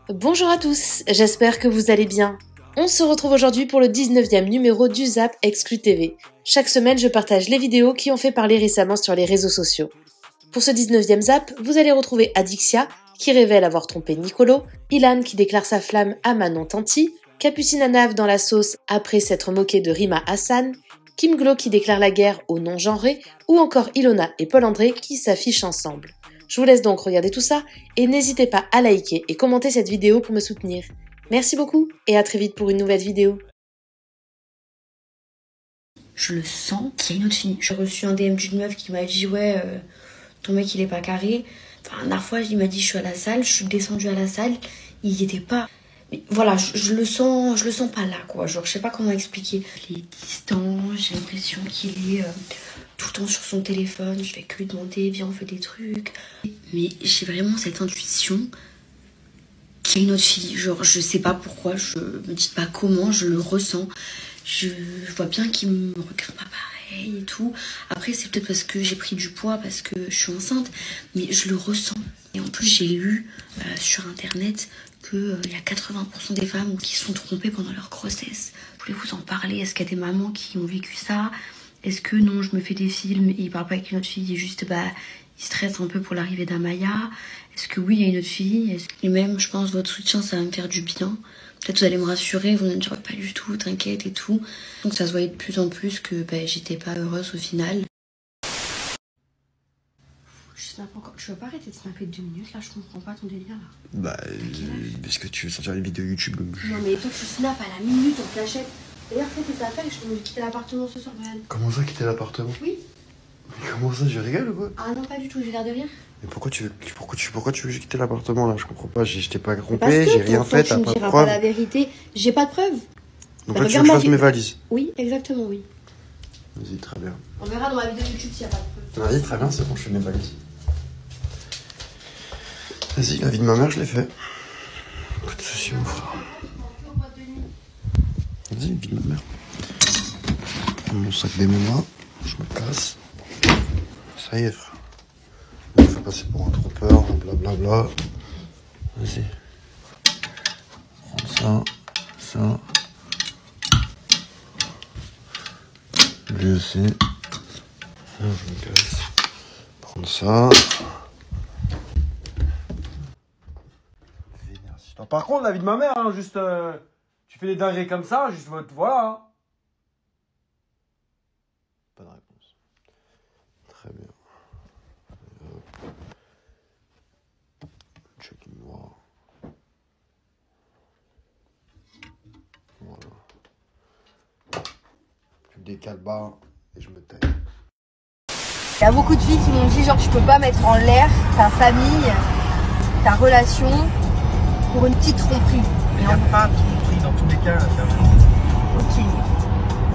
Bonjour à tous, j'espère que vous allez bien. On se retrouve aujourd'hui pour le 19e numéro du Zap Exclu TV. Chaque semaine, je partage les vidéos qui ont fait parler récemment sur les réseaux sociaux. Pour ce 19e Zap, vous allez retrouver Adixia, qui révèle avoir trompé Nicolo, Ilan qui déclare sa flamme à Manon Tanti, Capucine Anav dans la sauce après s'être moqué de Rima Hassan, Kim Glo qui déclare la guerre aux non-genrés, ou encore Ilona et Paul André qui s'affichent ensemble. Je vous laisse donc regarder tout ça, et n'hésitez pas à liker et commenter cette vidéo pour me soutenir. Merci beaucoup, et à très vite pour une nouvelle vidéo. Je le sens qu'il y a une autre fille. J'ai reçu un DM d'une meuf qui m'a dit ouais, ton mec il est pas carré. Enfin, la dernière fois il m'a dit je suis à la salle, je suis descendue à la salle, il y était pas. Mais voilà, je le sens pas là quoi. Genre je sais pas comment expliquer. Il est distant, j'ai l'impression qu'il est tout le temps sur son téléphone. Je vais que lui demander viens on fait des trucs. Mais j'ai vraiment cette intuition qu'il y a une autre fille. Genre je sais pas pourquoi, je me dis pas comment, je le ressens. Je vois bien qu'il me regarde pas pareil et tout. Après, c'est peut-être parce que j'ai pris du poids, parce que je suis enceinte, mais je le ressens. Et en plus, j'ai lu sur internet qu'il y a 80% des femmes qui se sont trompées pendant leur grossesse. Je voulais vous en parler. Est-ce qu'il y a des mamans qui ont vécu ça? Est-ce que non, je me fais des films et il parle pas avec une autre fille et juste, il stresse un peu pour l'arrivée d'Amaya? Est-ce que oui, il y a une autre fille? Et même, je pense, votre soutien, ça va me faire du bien. Peut-être vous allez me rassurer, vous ne me direz pas du tout, t'inquiète et tout. Donc ça se voyait de plus en plus que j'étais pas heureuse au final. Je snappe encore. Tu vas pas arrêter de snapper 2 minutes là, je comprends pas ton délire là. Est-ce que tu veux sortir les vidéos YouTube? Non mais toi tu snaps à la minute en flashette. D'ailleurs fais tes affaires et je te demande de quitter l'appartement ce soir, Brian. Comment ça quitter l'appartement? Oui. Mais comment ça, je rigole ou quoi? Ah non pas du tout, j'ai l'air de rire. Mais pourquoi tu veux que j'ai quitté l'appartement là? Je comprends pas, je t'ai pas trompé, j'ai rien fait, t'as pas de preuve. Pas la vérité, j'ai pas de preuve. Donc là tu veux que je fasse mes valises? Oui, exactement oui. Vas-y, très bien. On verra dans ma vidéo YouTube s'il y a pas de preuve. Vas-y, très bien, c'est bon, je fais mes valises. Vas-y, la vie de ma mère, je l'ai fait. Pas de soucis, mon frère. Vas-y, la vie de ma mère. Je prends mon sac des mémoires, je me casse. Ça y est, frère. Il me fait passer pour un trompeur, blablabla. Vas-y. Prends ça. Lui aussi. Je me casse. Prendre ça. Par contre, la vie de ma mère, hein, juste... tu fais des dingueries comme ça, juste voilà. Hein. Pas de réponse. Très bien. Check-in noir. Voilà. Tu décales bas et je me tais. Il y a beaucoup de filles qui m'ont dit genre tu peux pas mettre en l'air ta famille, ta relation pour une petite tromperie. Il n'y a pas de tromperie dans tous les cas. Ok.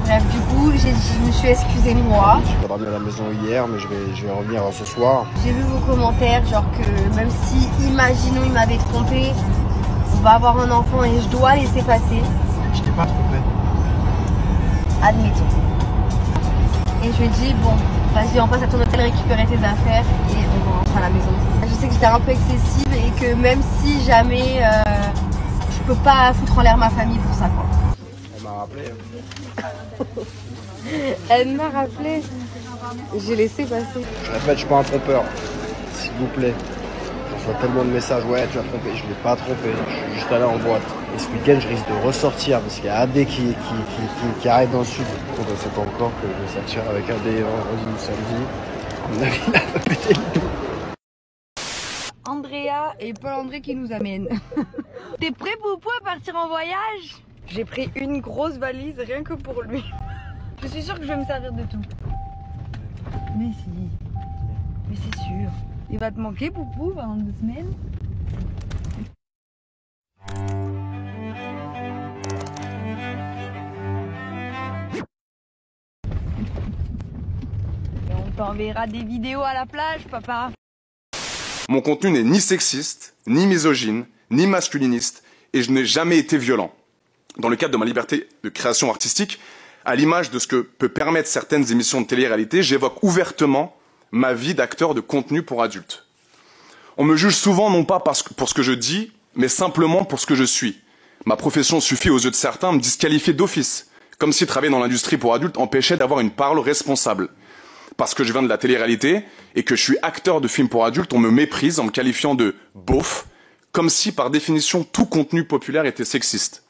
Bref, du coup, je me suis excusée moi. Je suis pas dormi à la maison hier, mais je vais revenir ce soir. J'ai vu vos commentaires, genre que même si, imaginons, il m'avait trompé, on va avoir un enfant et je dois laisser passer. Je t'ai pas trompé. Admettons. Et je lui ai dit, bon, vas-y, on passe à ton hôtel récupérer tes affaires et on rentre à la maison. Je sais que j'étais un peu excessive et que même si jamais je peux pas foutre en l'air ma famille pour ça, quoi. Elle m'a rappelé. Elle m'a rappelé. J'ai laissé passer. Je répète, je suis pas un trompeur. S'il vous plaît. Je reçois tellement de messages, ouais, tu as trompé. Je l'ai pas trompé. Je suis juste allé en boîte. Et ce week-end, je risque de ressortir parce qu'il y a AD qui arrive dans le sud. On sait pas encore que je vais sortir avec AD vendredi ou samedi. À mon avis, il a pas pété le dos. Andrea et Paul-André qui nous amènent. T'es prêt Poupou à partir en voyage? J'ai pris une grosse valise rien que pour lui. Je suis sûre que je vais me servir de tout. Mais si. Mais c'est sûr. Il va te manquer Poupou pendant 2 semaines. On t'enverra des vidéos à la plage, papa. Mon contenu n'est ni sexiste, ni misogyne, ni masculiniste, et je n'ai jamais été violent. Dans le cadre de ma liberté de création artistique, à l'image de ce que peut permettre certaines émissions de télé-réalité, j'évoque ouvertement ma vie d'acteur de contenu pour adultes. On me juge souvent non pas pour ce que je dis, mais simplement pour ce que je suis. Ma profession suffit aux yeux de certains à me disqualifier d'office, comme si travailler dans l'industrie pour adultes empêchait d'avoir une parole responsable. Parce que je viens de la télé-réalité et que je suis acteur de films pour adultes, on me méprise en me qualifiant de beauf, comme si par définition tout contenu populaire était sexiste.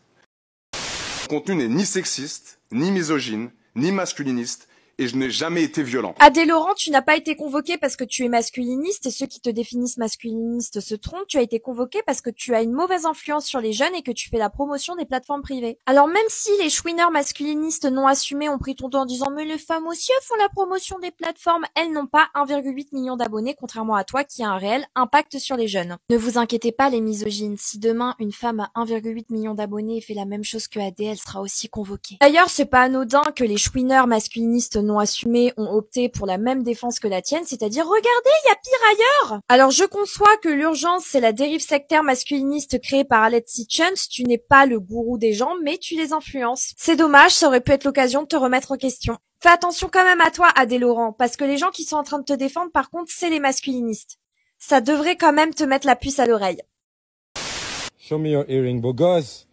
Mon contenu n'est ni sexiste, ni misogyne, ni masculiniste, et je n'ai jamais été violent. Adé Laurent, tu n'as pas été convoqué parce que tu es masculiniste et ceux qui te définissent masculiniste se trompent. Tu as été convoqué parce que tu as une mauvaise influence sur les jeunes et que tu fais la promotion des plateformes privées. Alors même si les chouineurs masculinistes non assumés ont pris ton dos en disant mais les femmes aussi font la promotion des plateformes, elles n'ont pas 1,8 million d'abonnés contrairement à toi qui a un réel impact sur les jeunes. Ne vous inquiétez pas les misogynes, si demain une femme a 1,8 million d'abonnés et fait la même chose que Adé, elle sera aussi convoquée. D'ailleurs, c'est pas anodin que les chouineurs masculinistes non assumés ont opté pour la même défense que la tienne, c'est-à-dire regardez, il y a pire ailleurs. Alors je conçois que l'urgence c'est la dérive sectaire masculiniste créée par Alex Hitchens, tu n'es pas le gourou des gens mais tu les influences. C'est dommage, ça aurait pu être l'occasion de te remettre en question. Fais attention quand même à toi Adé Laurent, parce que les gens qui sont en train de te défendre par contre c'est les masculinistes. Ça devrait quand même te mettre la puce à l'oreille. Show me your earring, Bogos.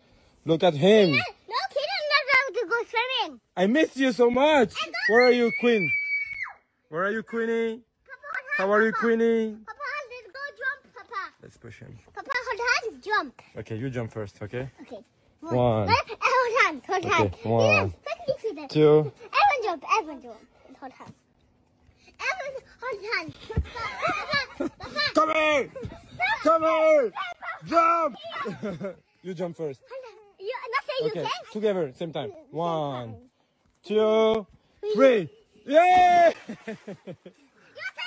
Look at him. I miss you so much. Where are you, Queen? Where are you, Queenie? How are you, Queenie? Papa, let's go jump, Papa. Let's push him. Papa, hold hands, jump. Okay, you jump first, okay? Okay. One. Hold hands, hold Okay, hands. one. Yes, Two. everyone jump, everyone jump. Hold hands. Everyone hold hands. Papa, Papa. Come here! Come here! Jump! You jump first. You, not say you Okay, can. together, same time. 1, 2, 3. Yeah!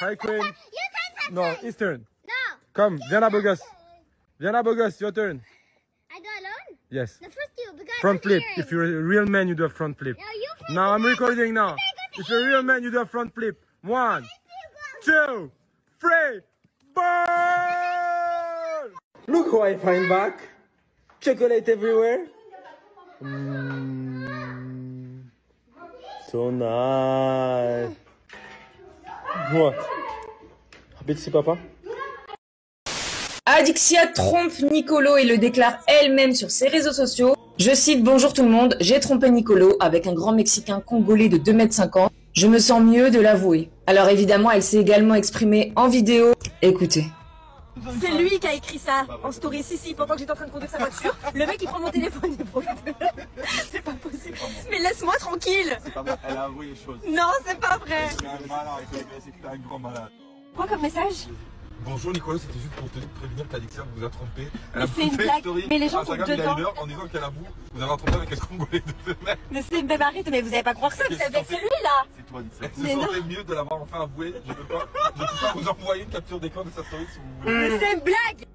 Hi, Queen. You can, No, Papa. his turn. No. Come, Diana Bogos. Diana Bogos, your turn. I go alone? Yes. The first you, because Front I'm flip. hearing. If you're a real man, you do a front flip. No, you flip. Now I'm recording now. If you're a real man, you do a front flip. 1, 2, 3. Ball! Look who I find back. Chocolate everywhere. So nice. What? Happy papa? Adixia trompe Nicolo et le déclare elle-même sur ses réseaux sociaux. Je cite: bonjour tout le monde, j'ai trompé Nicolo avec un grand Mexicain congolais de 2,50 m. Je me sens mieux de l'avouer. Alors évidemment, elle s'est également exprimée en vidéo. Écoutez. C'est lui qui a écrit ça en story, si, pendant que j'étais en train de conduire sa voiture. Le mec il prend mon téléphone, il profite. C'est pas possible. Mais laisse-moi tranquille. C'est pas vrai, elle a avoué les choses. Non, c'est pas vrai. C'est un malin avec le c'est que t'es un grand malade. Quoi comme message? Bonjour Nicolas, c'était juste pour te prévenir qu'Alexia vous a trompé. Elle a c'est une fait blague. story Mais les gens sur sont Instagram dedans. il y a 1 heure en disant qu'elle avoue vous avez trompé avec un Congolais de 2 mètres. Mais c'est une belle arrête, mais vous allez pas croire ça, vous savez que c'est lui là. C'est toi, Alexia. Elle Mais se non. sentait mieux de l'avoir enfin avoué. Je peux pas vous envoyer une capture d'écran de sa story si vous voulez. Mais c'est une blague.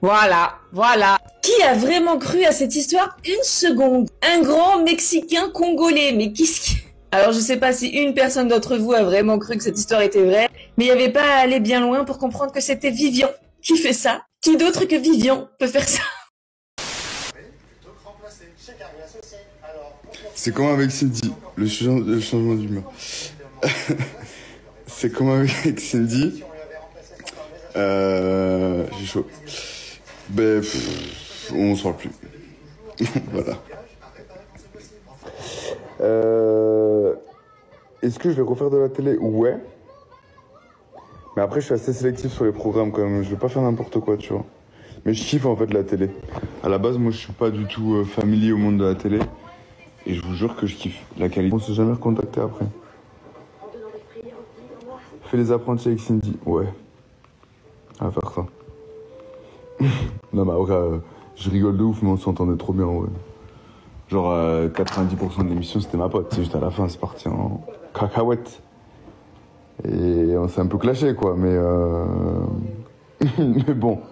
Voilà. Qui a vraiment cru à cette histoire une seconde? Un grand Mexicain congolais, mais qu'est-ce qui... Alors je sais pas si une personne d'entre vous a vraiment cru que cette histoire était vraie, mais il n'y avait pas à aller bien loin pour comprendre que c'était Vivian qui fait ça. Qui d'autre que Vivian peut faire ça? C'est comme avec Cindy, le changement d'humeur. C'est comme avec Cindy. J'ai chaud. Ben, on se parle plus. Voilà. Est-ce que je vais refaire de la télé? Ouais. Mais après, je suis assez sélectif sur les programmes quand même. Je vais pas faire n'importe quoi, tu vois. Mais je kiffe en fait la télé. À la base, moi, je suis pas du tout familier au monde de la télé. Et je vous jure que je kiffe la qualité. On s'est jamais recontacté après. Fais les apprentis avec Cindy. Ouais. On va faire ça. Non, mais après, je rigole de ouf, mais on s'entendait trop bien, ouais. Genre, 90% de l'émission, c'était ma pote. C'est juste à la fin, c'est parti en cacahuète. Et on s'est un peu clashé, quoi. Mais, mais bon,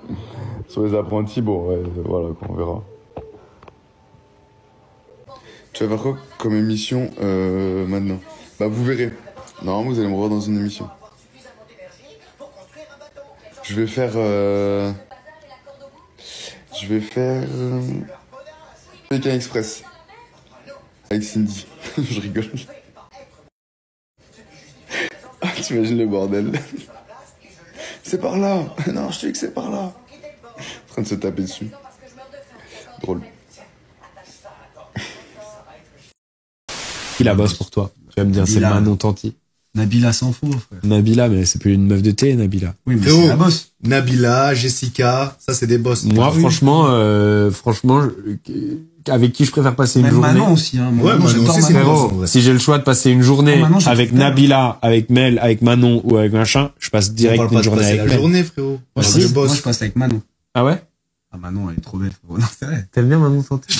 sur les apprentis, bon, ouais, voilà, quoi, on verra. Tu vas faire quoi comme émission maintenant? Bah, vous verrez. Normalement, vous allez me revoir dans une émission. Je vais faire... Pékin Express. Avec Cindy. Je rigole. Ah, tu J'imagine le bordel. C'est par là. Non, je te dis que c'est par là. En train de se taper dessus. Drôle. Qui la bosse pour toi? Tu vas me dire, c'est Manon Tanti. Nabila s'en fout, frère. Nabila, mais c'est plus une meuf de thé, Nabila. Oui, mais c'est la boss. Nabila, Jessica, ça c'est des boss. Moi, franchement, avec qui je préfère passer une journée. Manon aussi, hein. Ouais, Manon aussi, c'est frérot. Si j'ai le choix de passer une journée avec Nabila, avec Mel, avec Manon ou avec machin, je passe direct une journée avec Mel. La journée, frérot. Moi, je passe avec Manon. Ah ouais? Ah, Manon, elle est trop belle, frérot. Non, c'est vrai. T'aimes bien Manon Tanti?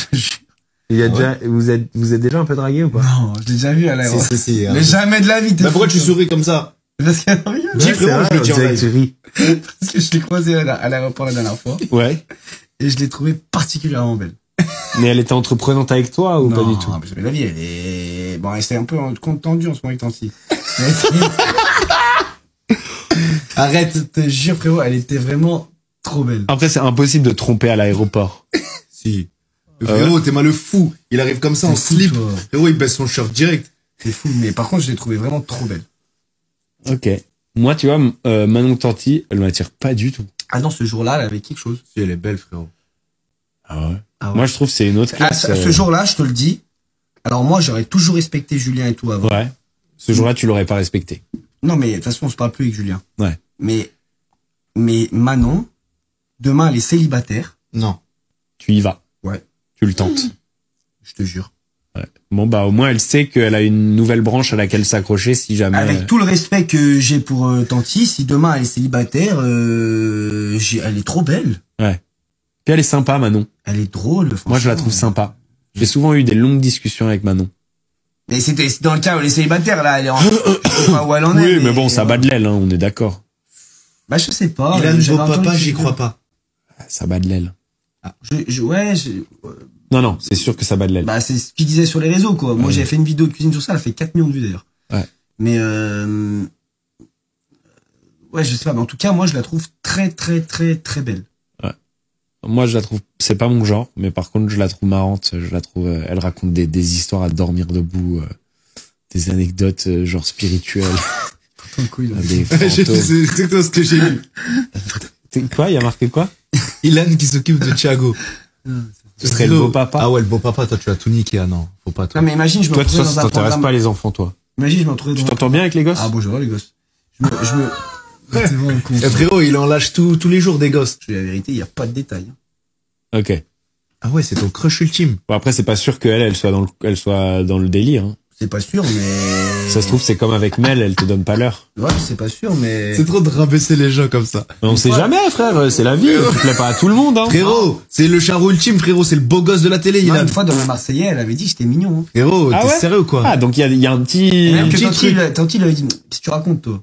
Il y a déjà, vous êtes déjà un peu dragué ou pas? Non, je l'ai déjà vu à l'aéroport. Si, mais jamais de la vie. Mais pourquoi tu souris comme ça? Parce qu'il y a rien. Dis frérot, je le dis en live. Parce que je l'ai croisée à l'aéroport la dernière fois. Ouais. Et je l'ai trouvée particulièrement belle. Mais elle était entreprenante avec toi ou pas du tout? Non, jamais de la vie, elle est, bon, elle était un peu en compte tendu en ce moment avec Tanti. Arrête, je te jure frérot, elle était vraiment trop belle. Après, c'est impossible de tromper à l'aéroport. Si. Le frérot, t'es mal le fou. Il arrive comme ça en slip. Frérot, il baisse son shirt direct. C'est fou, mais par contre, je l'ai trouvée vraiment trop belle. Ok. Moi, tu vois, Manon Tanti, elle m'attire pas du tout. Ah non, ce jour-là, elle avait quelque chose. Si, elle est belle, frérot. Ah ouais. Moi, je trouve que c'est une autre classe. Ce jour-là, je te le dis. Alors moi, j'aurais toujours respecté Julien et tout avant. Ouais. Ce jour-là, tu l'aurais pas respecté. Non, mais de toute façon, on se parle plus avec Julien. Ouais. Mais Manon, demain, elle est célibataire. Non. Tu y vas. Ouais. Tu le tentes. Je te jure. Ouais. Bon, bah, au moins, elle sait qu'elle a une nouvelle branche à laquelle s'accrocher si jamais. Avec tout le respect que j'ai pour Tanti, si demain elle est célibataire, elle est trop belle. Ouais. Puis elle est sympa, Manon. Elle est drôle, moi, je la trouve sympa. J'ai souvent eu des longues discussions avec Manon. Mais c'était dans le cas où elle est célibataire, là, elle est en, je sais pas où elle en est. Oui, mais bon, ça bat de l'aile, hein, on est d'accord. Bah, je sais pas. Il a un beau papa, j'y crois pas. Ça bat de l'aile. Ah, Non, c'est sûr que ça bat de l'aile. Bah, c'est ce qu'il disait sur les réseaux, quoi. Moi, j'avais fait une vidéo de cuisine sur ça, elle a fait 4 millions de vues, d'ailleurs. Ouais. Mais, ouais, je sais pas, mais en tout cas, moi, je la trouve très, très, très, très belle. Ouais. Moi, je la trouve, c'est pas mon genre, mais par contre, je la trouve marrante. Je la trouve, elle raconte des histoires à dormir debout, des anecdotes, genre spirituelles. Des fantômes. C'est exactement ce que j'ai lu. Quoi? Il y a marqué quoi? Ilan qui s'occupe de Thiago. Ce serait le beau papa. Ah ouais, le beau papa, toi, tu as tout niqué. Ah non, faut pas toi. Non, mais imagine, je me retrouvais dans un t'intéresses programme. pas les enfants, toi. Imagine, je me retrouvais dans Tu t'entends bien avec les gosses? Ah bon, j'adore les gosses. Je me... T'es vraiment con. Frérot, il en lâche tous les jours des gosses. Je te dis la vérité, il y a pas de détails. Ok. Ah ouais, c'est ton crush ultime. Bon, après, c'est pas sûr qu'elle soit dans le délire, hein. C'est pas sûr, mais... Ça se trouve, c'est comme avec Mel, elle te donne pas l'heure. Ouais, c'est pas sûr, mais... C'est trop de rabaisser les gens comme ça. Mais on sait jamais, frère, c'est la vie, tu plais pas à tout le monde, hein. Frérot, c'est le charreau ultime, frérot, c'est le beau gosse de la télé, Une fois, dans le Marseillais, elle avait dit que j'étais mignon, hein. Frérot, t'es sérieux, quoi? Ah, donc il y a un petit... Même que Tanti lui avait dit, qu'est-ce que tu racontes, toi?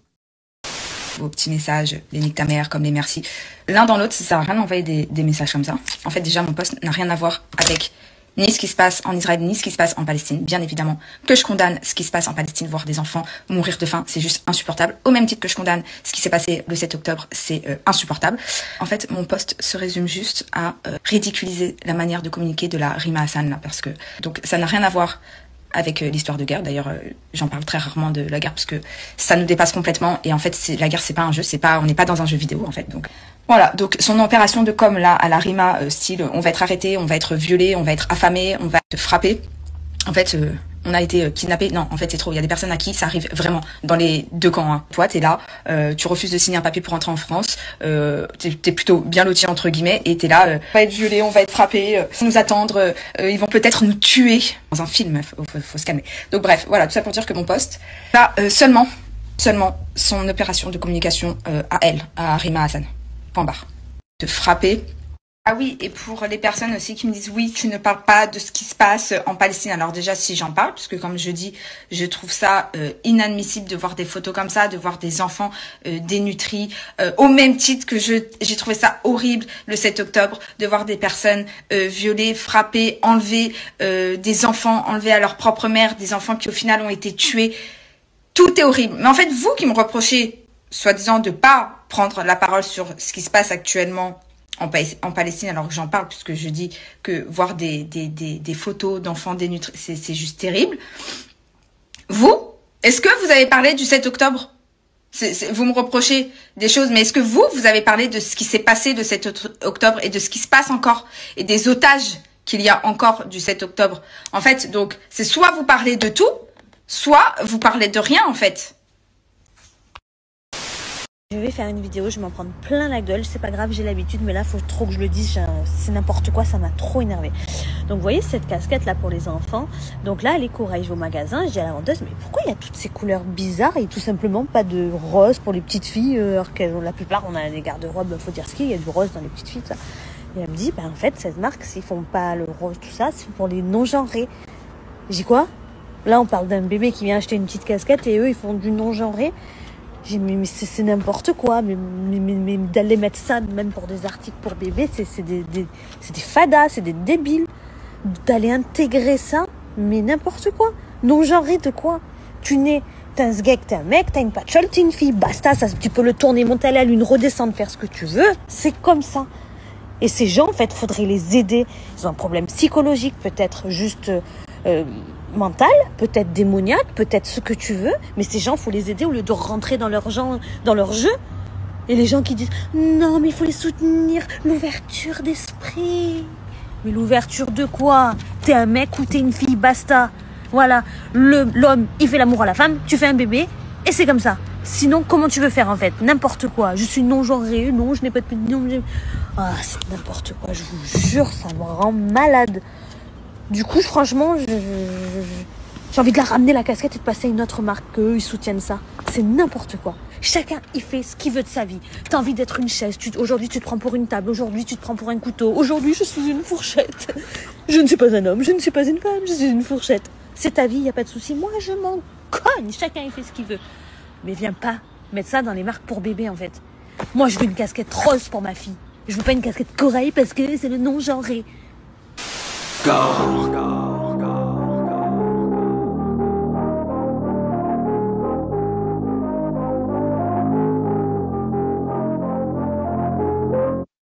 Vos petits messages, les nique ta mère, comme les merci. L'un dans l'autre, ça sert à rien d'envoyer des messages comme ça. En fait, déjà, mon post n'a rien à voir avec ni ce qui se passe en Israël, ni ce qui se passe en Palestine. Bien évidemment que je condamne ce qui se passe en Palestine, voir des enfants mourir de faim, c'est juste insupportable. Au même titre que je condamne ce qui s'est passé le 7 octobre, c'est insupportable. En fait, mon post se résume juste à ridiculiser la manière de communiquer de la Rima Hassan, là, parce que donc ça n'a rien à voir avec l'histoire de guerre. D'ailleurs, j'en parle très rarement de la guerre parce que ça nous dépasse complètement. Et en fait, la guerre, c'est pas un jeu, on n'est pas dans un jeu vidéo, en fait. Donc voilà. Donc son opération de com là à la Rima, style, on va être arrêté, on va être violé, on va être affamé, on va être frappé. En fait, on a été kidnappé. Non, en fait, c'est trop. Il y a des personnes à qui ça arrive vraiment dans les deux camps, hein. Toi, t'es là, tu refuses de signer un papier pour rentrer en France. T'es plutôt bien loti entre guillemets, et t'es là, on va être violé, on va être frappé, nous attendre, ils vont peut-être nous tuer. Dans un film, faut se calmer. Donc bref, voilà, tout ça pour dire que mon poste, là, seulement son opération de communication à elle, à Rima Hassan. Point barre. De frapper. Ah oui, et pour les personnes aussi qui me disent oui, tu ne parles pas de ce qui se passe en Palestine. Alors déjà, si j'en parle, parce que comme je dis, je trouve ça inadmissible de voir des photos comme ça, de voir des enfants dénutris, au même titre que j'ai trouvé ça horrible le 7 octobre, de voir des personnes violées, frappées, enlevées, des enfants enlevés à leur propre mère, des enfants qui au final ont été tués. Tout est horrible. Mais en fait, vous qui me reprochez, soi-disant, de pas prendre la parole sur ce qui se passe actuellement en Palestine, alors que j'en parle, puisque je dis que voir des photos d'enfants dénutris, c'est juste terrible. Vous, est-ce que vous avez parlé du 7 octobre Vous me reprochez des choses, mais est-ce que vous avez parlé de ce qui s'est passé de 7 octobre et de ce qui se passe encore et des otages qu'il y a encore du 7 octobre? En fait, donc, c'est soit vous parlez de tout, soit vous parlez de rien, en fait. Je vais faire une vidéo, je vais m'en prendre plein la gueule, c'est pas grave, j'ai l'habitude, mais là, faut trop que je le dise, c'est n'importe quoi, ça m'a trop énervé. Donc, vous voyez cette casquette là pour les enfants. Donc là, les courriers, je vais au magasin, je dis à la vendeuse, mais pourquoi il y a toutes ces couleurs bizarres et tout simplement pas de rose pour les petites filles, alors que la plupart, on a des garde-robes, faut dire ce qu'il y a du rose dans les petites filles, ça. Et elle me dit, en fait, cette marque, s'ils font pas le rose, tout ça, c'est pour les non-genrés. J'ai dit quoi? Là, on parle d'un bébé qui vient acheter une petite casquette et eux, ils font du non-genré. J'ai dit, mais c'est n'importe quoi, mais d'aller mettre ça, même pour des articles pour bébés, c'est des fadas, c'est des débiles. D'aller intégrer ça, mais n'importe quoi. Non-genré de quoi? T'as un sgeg, t'es un mec, t'as une patchole, t'es une fille, basta, ça, tu peux le tourner, monter à la lune, redescendre, faire ce que tu veux, c'est comme ça. Et ces gens, en fait, faudrait les aider. Ils ont un problème psychologique, peut-être juste mental, peut-être démoniaque, peut-être ce que tu veux. Mais ces gens, faut les aider au lieu de rentrer dans leur jeu. Et les gens qui disent non, mais il faut les soutenir, l'ouverture d'esprit. Mais l'ouverture de quoi? T'es un mec ou t'es une fille, basta. Voilà, l'homme, il fait l'amour à la femme, tu fais un bébé, et c'est comme ça. Sinon, comment tu veux faire, en fait? N'importe quoi. Je suis non-genrée, non, je n'ai pas de pénis. Ah, c'est n'importe quoi, je vous jure, ça me rend malade. Du coup, franchement, j'ai envie de la ramener, la casquette, et de passer à une autre marque, qu'eux, ils soutiennent ça. C'est n'importe quoi. Chacun, il fait ce qu'il veut de sa vie. T'as envie d'être une chaise, aujourd'hui tu te prends pour une table, aujourd'hui tu te prends pour un couteau, aujourd'hui je suis une fourchette. Je ne suis pas un homme, je ne suis pas une femme, je suis une fourchette. C'est ta vie, y a pas de souci. Moi, je m'en cogne. Chacun, il fait ce qu'il veut. Mais viens pas mettre ça dans les marques pour bébé, en fait. Moi, je veux une casquette rose pour ma fille. Je veux pas une casquette corail parce que c'est le non-genré. Go.